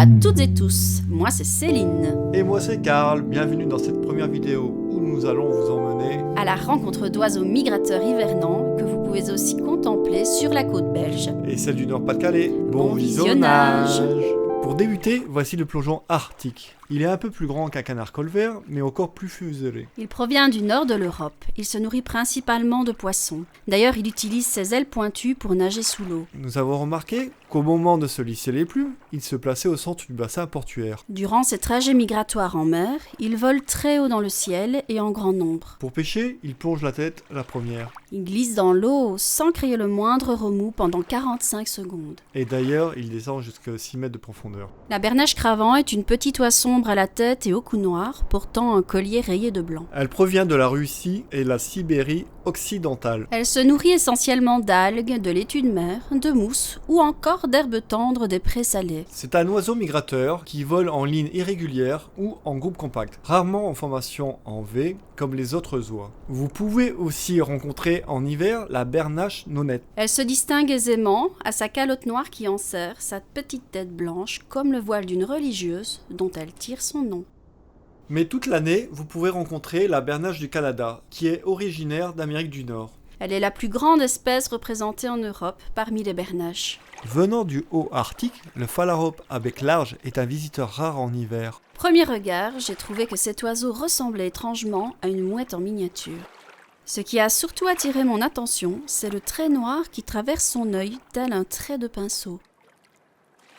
à toutes et tous, moi c'est Céline. Et moi c'est Karl, bienvenue dans cette première vidéo où nous allons vous emmener À la rencontre d'oiseaux migrateurs hivernants que vous pouvez aussi contempler sur la côte belge. et celle du Nord-Pas-de-Calais. Bon visionnage. Pour débuter, voici le plongeon arctique. Il est un peu plus grand qu'un canard colvert, mais encore plus fuselé. Il provient du nord de l'Europe. Il se nourrit principalement de poissons. D'ailleurs, il utilise ses ailes pointues pour nager sous l'eau. Nous avons remarqué qu'au moment de se lisser les plumes, il se plaçait au centre du bassin portuaire. Durant ses trajets migratoires en mer, il vole très haut dans le ciel et en grand nombre. Pour pêcher, il plonge la tête la première. Il glisse dans l'eau sans créer le moindre remous pendant 45 secondes. Et d'ailleurs, il descend jusqu'à 6 mètres de profondeur. La bernache cravant est une petite oie sombre à la tête et au cou noir, portant un collier rayé de blanc. Elle provient de la Russie et la Sibérie occidentale. Elle se nourrit essentiellement d'algues, de laitue de mer, de mousse ou encore d'herbes tendres des prés salés. C'est un oiseau migrateur qui vole en ligne irrégulière ou en groupe compact, rarement en formation en V comme les autres oies. Vous pouvez aussi rencontrer en hiver la bernache nonnette. Elle se distingue aisément à sa calotte noire qui enserre sa petite tête blanche comme le voile d'une religieuse dont elle tire son nom. Mais toute l'année, vous pouvez rencontrer la bernache du Canada, qui est originaire d'Amérique du Nord. Elle est la plus grande espèce représentée en Europe parmi les bernaches. Venant du haut Arctique, le phalarope à bec large est un visiteur rare en hiver. Premier regard, j'ai trouvé que cet oiseau ressemblait étrangement à une mouette en miniature. Ce qui a surtout attiré mon attention, c'est le trait noir qui traverse son œil tel un trait de pinceau.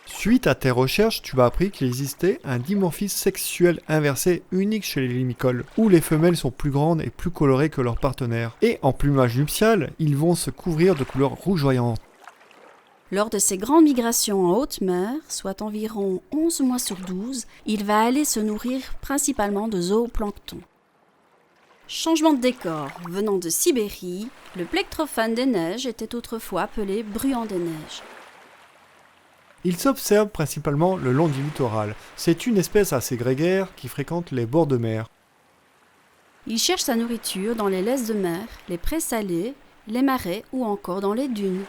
Suite à tes recherches, tu as appris qu'il existait un dimorphisme sexuel inversé unique chez les limicoles, où les femelles sont plus grandes et plus colorées que leurs partenaires. Et en plumage nuptial, ils vont se couvrir de couleurs rougeoyantes. Lors de ses grandes migrations en haute mer, soit environ 11 mois sur 12, il va aller se nourrir principalement de zooplancton. Changement de décor, venant de Sibérie, le plectrophane des neiges était autrefois appelé bruant des neiges. Il s'observe principalement le long du littoral. C'est une espèce assez grégaire qui fréquente les bords de mer. Il cherche sa nourriture dans les laisses de mer, les prés salés, les marais ou encore dans les dunes.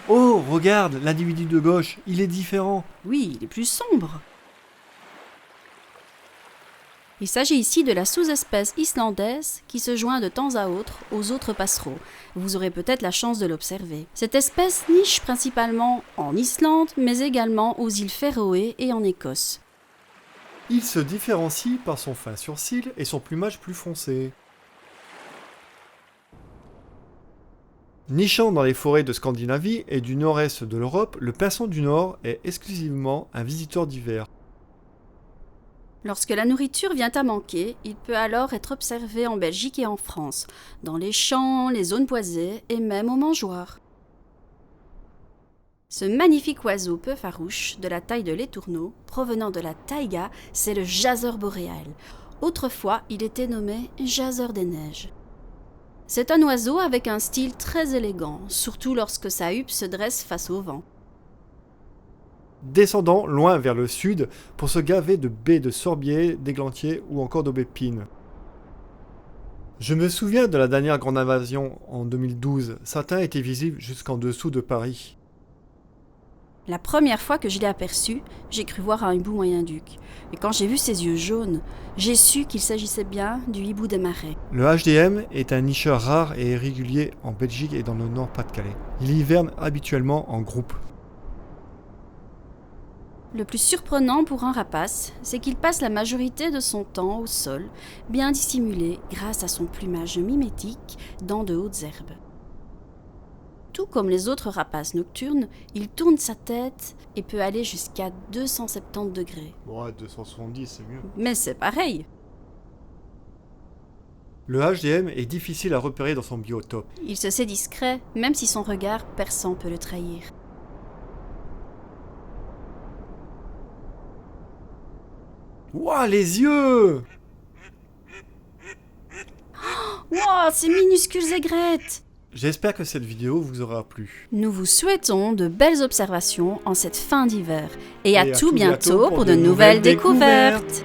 Oh, regarde, l'individu de gauche, il est différent. Oui, il est plus sombre. Il s'agit ici de la sous-espèce islandaise qui se joint de temps à autre aux autres passereaux. Vous aurez peut-être la chance de l'observer. Cette espèce niche principalement en Islande, mais également aux îles Féroé et en Écosse. Il se différencie par son fin sourcil et son plumage plus foncé. Nichant dans les forêts de Scandinavie et du nord-est de l'Europe, le pinson du Nord est exclusivement un visiteur d'hiver. Lorsque la nourriture vient à manquer, il peut alors être observé en Belgique et en France, dans les champs, les zones boisées et même aux mangeoires. Ce magnifique oiseau peu farouche, de la taille de l'étourneau, provenant de la taïga, c'est le jaseur boréal. Autrefois, il était nommé jaseur des neiges. C'est un oiseau avec un style très élégant, surtout lorsque sa huppe se dresse face au vent. Descendant loin vers le sud pour se gaver de baies de sorbier, d'églantiers ou encore d'aubépines. Je me souviens de la dernière grande invasion en 2012, certains étaient visibles jusqu'en dessous de Paris. La première fois que je l'ai aperçu, j'ai cru voir un hibou moyen-duc. Et quand j'ai vu ses yeux jaunes, j'ai su qu'il s'agissait bien du hibou des marais. Le HDM est un nicheur rare et irrégulier en Belgique et dans le Nord-Pas-de-Calais. Il hiverne habituellement en groupe. Le plus surprenant pour un rapace, c'est qu'il passe la majorité de son temps au sol, bien dissimulé grâce à son plumage mimétique dans de hautes herbes. Tout comme les autres rapaces nocturnes, il tourne sa tête et peut aller jusqu'à 270 degrés. Ouais, 270, c'est mieux. Mais c'est pareil. Le HDM est difficile à repérer dans son biotope. Il se sait discret, même si son regard perçant peut le trahir. Ouah, les yeux! Wow, ces minuscules aigrettes! J'espère que cette vidéo vous aura plu. Nous vous souhaitons de belles observations en cette fin d'hiver. Et à tout bientôt bientôt pour de nouvelles découvertes.